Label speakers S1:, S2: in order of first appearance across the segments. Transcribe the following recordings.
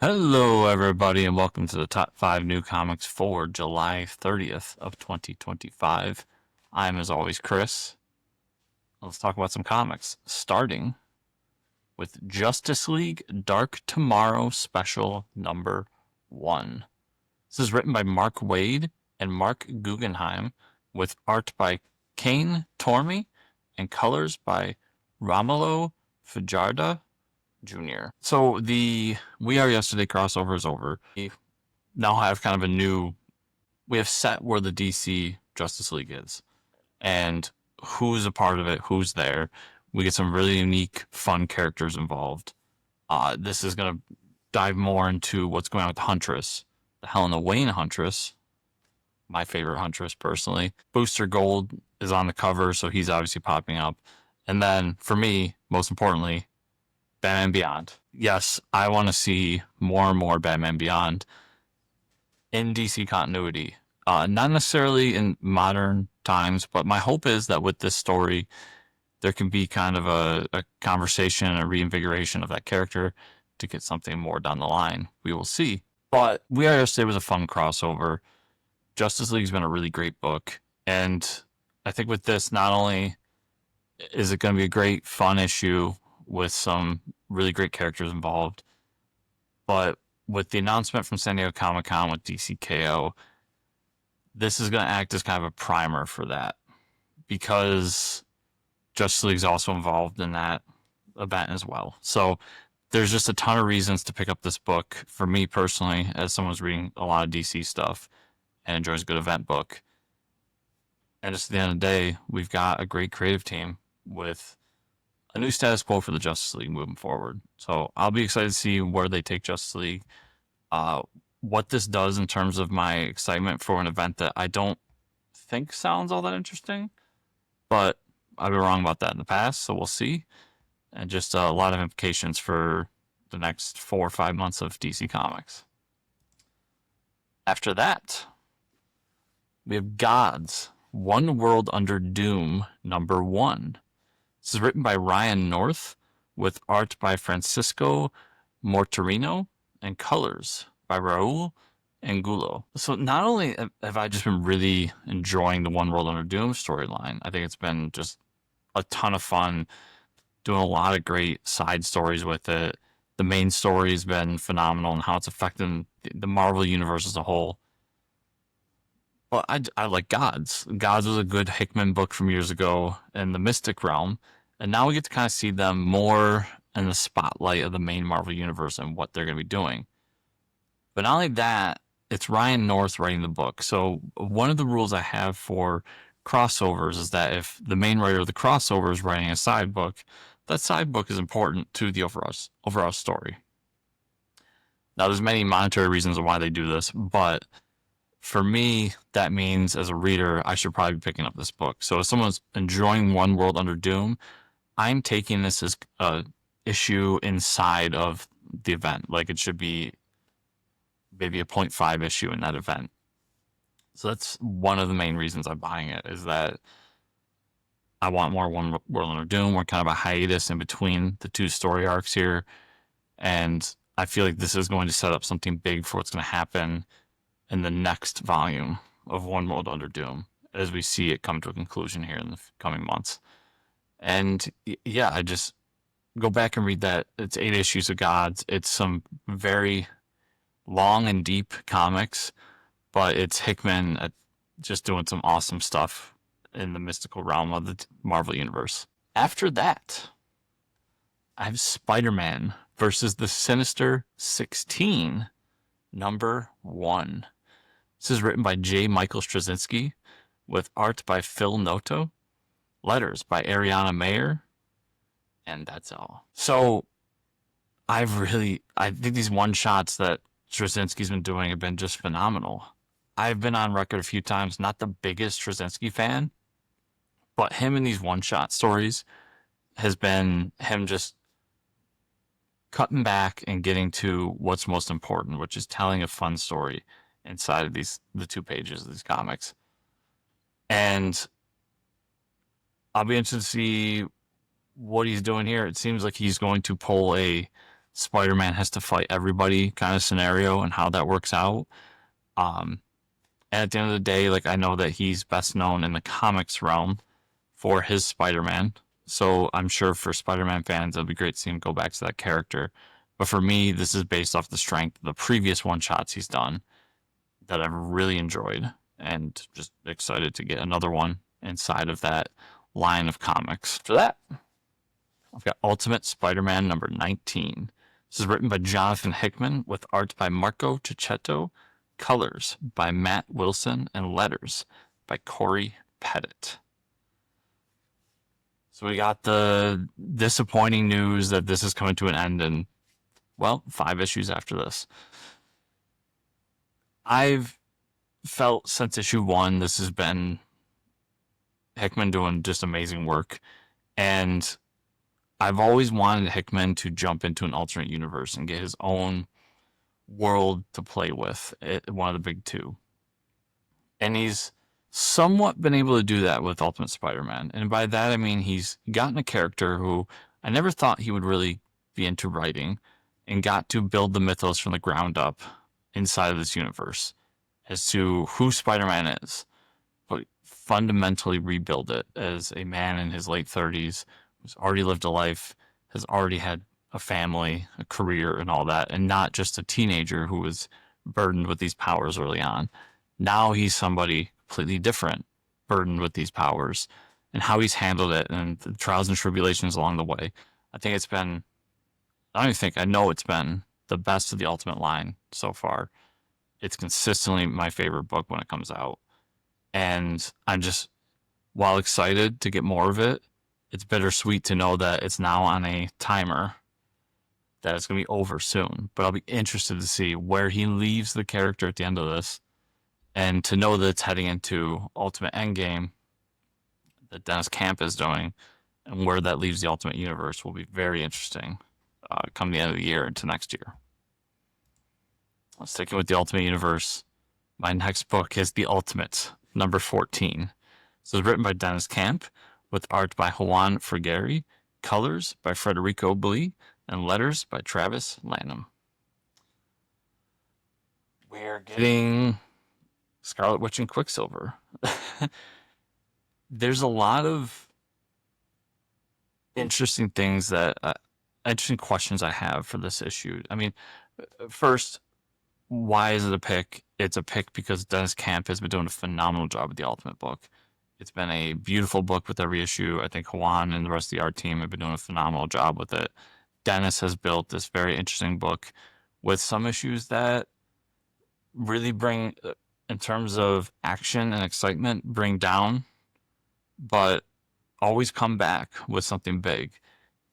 S1: Hello, everybody, and welcome to the top 5 new comics for July 30th of 2025. I'm, as always, Chris. Let's talk about some comics, starting with Justice League Dark Tomorrow Special Number 1. This is written by Marc Waid and Marc Guggenheim, with art by Artist-Cian Tormey and colors by Romulo Fajardo Jr. So the We Are Yesterday crossover is over. We now have kind of we have set where the DC Justice League is and who's a part of it, who's there. We get some really unique, fun characters involved. This is going to dive more into what's going on with the Huntress, the Helena Wayne Huntress, my favorite Huntress personally. Booster Gold is on the cover, so he's obviously popping up. And then, for me, most importantly, Batman Beyond. Yes, I want to see more and more Batman Beyond in DC continuity. Not necessarily in modern times, but my hope is that with this story, there can be kind of a conversation, a reinvigoration of that character to get something more down the line. We will see. But We Are Yesterday was a fun crossover. Justice League's been a really great book. And I think with this, not only is it going to be a great, fun issue with some really great characters involved, but with the announcement from San Diego Comic-Con with DCKO, this is going to act as kind of a primer for that, because Justice League's also involved in that event as well. So there's just a ton of reasons to pick up this book. For me personally, as someone who's reading a lot of DC stuff and enjoys a good event book, and just at the end of the day, we've got a great creative team with a new status quo for the Justice League moving forward. So I'll be excited to see where they take Justice League, what this does in terms of my excitement for an event that I don't think sounds all that interesting, but I've been wrong about that in the past, so we'll see. And just a lot of implications for the next 4 or 5 months of DC Comics. After that, we have G.O.D.S. One World Under Doom number 1. This is written by Ryan North, with art by Francesco Mortarino and colors by Raul Angulo. So not only have I just been really enjoying the One World Under Doom storyline, I think it's been just a ton of fun, doing a lot of great side stories with it. The main story has been phenomenal and how it's affecting the Marvel universe as a whole. Well, I like G.O.D.S. G.O.D.S was a good Hickman book from years ago in the Mystic realm, and now we get to kind of see them more in the spotlight of the main Marvel universe and what they're going to be doing. But not only that, it's Ryan North writing the book. So one of the rules I have for crossovers is that if the main writer of the crossover is writing a side book, that side book is important to the overall story. Now, there's many monetary reasons why they do this, but for me, that means as a reader, I should probably be picking up this book. So if someone's enjoying One World Under Doom, I'm taking this as a issue inside of the event. Like, it should be maybe a 0.5 issue in that event. So that's one of the main reasons I'm buying it, is that I want more One World Under Doom. We're kind of a hiatus in between the two story arcs here, and I feel like this is going to set up something big for what's going to happen in the next volume of One World Under Doom, as we see it come to a conclusion here in the coming months. And yeah, I just go back and read that. It's 8 issues of G.O.D.S. It's some very long and deep comics, but it's Hickman just doing some awesome stuff in the mystical realm of the Marvel Universe. After that, I have Spider-Man versus the Sinister 16, number 1. This is written by J. Michael Straczynski, with art by Phil Noto, letters by Ariana Maher, and that's all. So I think these one-shots that Straczynski's been doing have been just phenomenal. I've been on record a few times, not the biggest Straczynski fan, but him in these one-shot stories has been him just cutting back and getting to what's most important, which is telling a fun story inside of the 2 pages of these comics. And I'll be interested to see what he's doing here. It seems like he's going to pull a Spider-Man has to fight everybody kind of scenario and how that works out. Um, and at the end of the day, like I know that he's best known in the comics realm for his Spider-Man. So I'm sure for Spider-Man fans, it'll be great to see him go back to that character. But for me, this is based off the strength of the previous one-shots he's done that I've really enjoyed and just excited to get another one inside of that line of comics. For that, I've got Ultimate Spider-Man number 19. This is written by Jonathan Hickman with art by Marco Checchetto, colors by Matt Wilson, and letters by Corey Pettit. So we got the disappointing news that this is coming to an end in, well, 5 issues after this. I've felt since issue 1, this has been Hickman doing just amazing work. And I've always wanted Hickman to jump into an alternate universe and get his own world to play with, one of the big two. And he's somewhat been able to do that with Ultimate Spider-Man. And by that, I mean he's gotten a character who I never thought he would really be into writing and got to build the mythos from the ground up inside of this universe as to who Spider-Man is, but fundamentally rebuild it as a man in his late 30s who's already lived a life, has already had a family, a career, and all that, and not just a teenager who was burdened with these powers early on. Now he's somebody completely different, burdened with these powers, and how he's handled it and the trials and tribulations along the way. I think it's been, I know it's been the best of the Ultimate line so far. It's consistently my favorite book when it comes out. And I'm just, while excited to get more of it, it's bittersweet to know that it's now on a timer, that it's going to be over soon. But I'll be interested to see where he leaves the character at the end of this. And to know that it's heading into Ultimate Endgame, that Dennis Camp is doing, and where that leaves the Ultimate Universe will be very interesting come the end of the year into next year. Sticking with the Ultimate Universe, my next book is The Ultimate, number 14. This is written by Dennis Camp, with art by Juan Frigeri, colors by Federico Blee, and letters by Travis Lanham. We're getting Scarlet Witch and Quicksilver. There's a lot of interesting things interesting questions I have for this issue. I mean, first, why is it a pick? It's a pick because Dennis Camp has been doing a phenomenal job with the Ultimate book. It's been a beautiful book with every issue. I think Juan and the rest of the art team have been doing a phenomenal job with it. Dennis has built this very interesting book with some issues that really bring, in terms of action and excitement, bring down, but always come back with something big.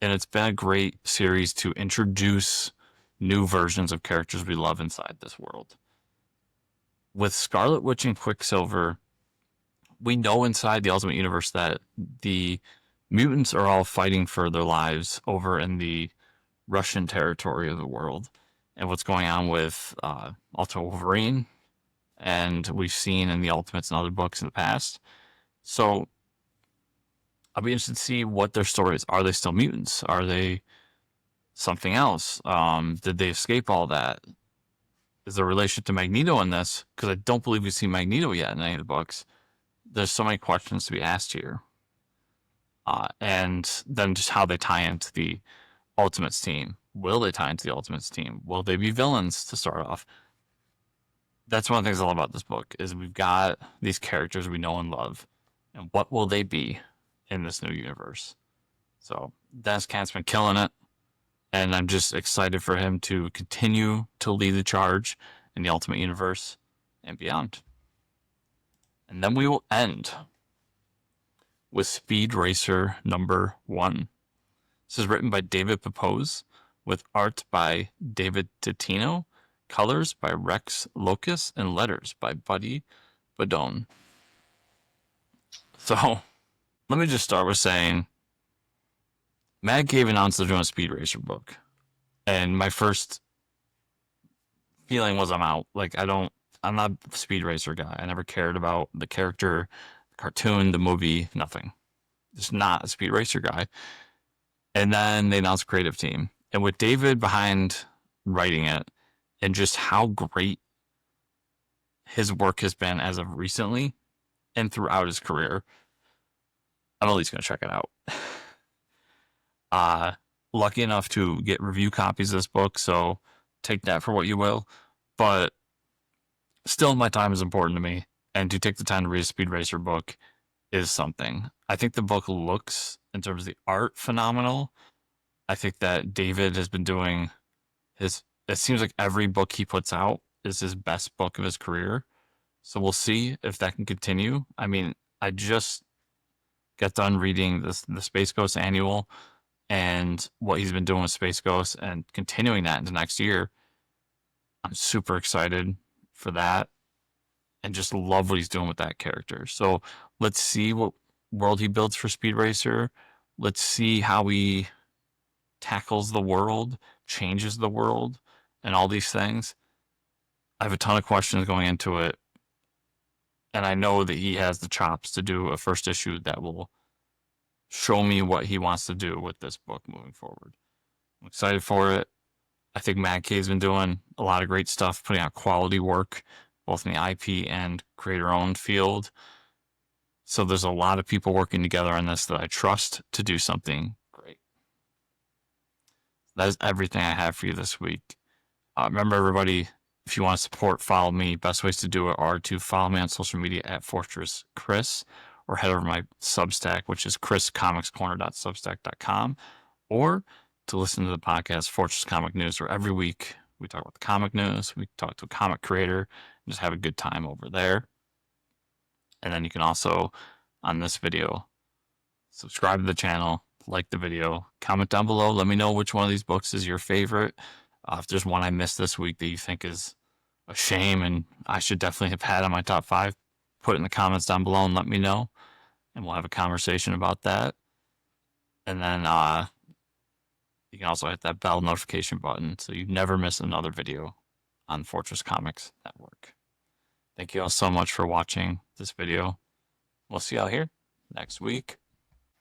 S1: And it's been a great series to introduce new versions of characters we love inside this world. With Scarlet Witch and Quicksilver, we know inside the Ultimate Universe that the mutants are all fighting for their lives over in the Russian territory of the world. And what's going on with also Wolverine, and we've seen in the Ultimates and other books in the past. So I'll be interested to see what their story is. Are they still mutants? Are they something else? Did they escape all that? Is there a relation to Magneto in this? Because I don't believe we've seen Magneto yet in any of the books. There's so many questions to be asked here. And then just how they tie into the Ultimates team. Will they tie into the Ultimates team? Will they be villains to start off? That's one of the things I love about this book, is we've got these characters we know and love. And what will they be in this new universe? So Dennis Camp's been killing it. And I'm just excited for him to continue to lead the charge in the Ultimate Universe and beyond. And then we will end with Speed Racer number 1. This is written by David Pepose, with art by David Titino, colors by Rex Locus, and letters by Buddy Badone. So, let me just start with saying, Mad Cave announced they're doing a Speed Racer book. And my first feeling was I'm out. Like, I'm not a Speed Racer guy. I never cared about the character, the cartoon, the movie, nothing. Just not a Speed Racer guy. And then they announced creative team. And with David behind writing it and just how great his work has been as of recently and throughout his career, I'm at least going to check it out. Uh, Lucky enough to get review copies of this book, so take that for what you will. But still, my time is important to me, and to take the time to read a Speed Racer book is something. I think the book looks, in terms of the art, phenomenal. I think that David has been doing his, it seems like every book he puts out is his best book of his career. So we'll see if that can continue. I mean, I just got done reading the Space Ghost annual and what he's been doing with Space Ghost and continuing that into next year. I'm super excited for that and just love what he's doing with that character. So let's see what world he builds for Speed Racer. Let's see how he tackles the world, changes the world, and all these things. I have a ton of questions going into it, and I know that he has the chops to do a first issue that will show me what he wants to do with this book moving forward. I'm excited for it. I think Mad K's been doing a lot of great stuff, putting out quality work, both in the IP and creator-owned field. So there's a lot of people working together on this that I trust to do something great. That is everything I have for you this week. Remember, everybody, if you want to support, follow me. Best ways to do it are to follow me on social media at Fortress Chris, or head over to my Substack, which is chriscomicscorner.substack.com, or to listen to the podcast Fortress Comic News, where every week we talk about the comic news, we talk to a comic creator, and just have a good time over there. And then you can also, on this video, subscribe to the channel, like the video, comment down below, let me know which one of these books is your favorite. If there's one I missed this week that you think is a shame and I should definitely have had on my top 5, put it in the comments down below and let me know, and we'll have a conversation about that. And then you can also hit that bell notification button so you never miss another video on Fortress Comics Network. Thank you all so much for watching this video. We'll see y'all here next week.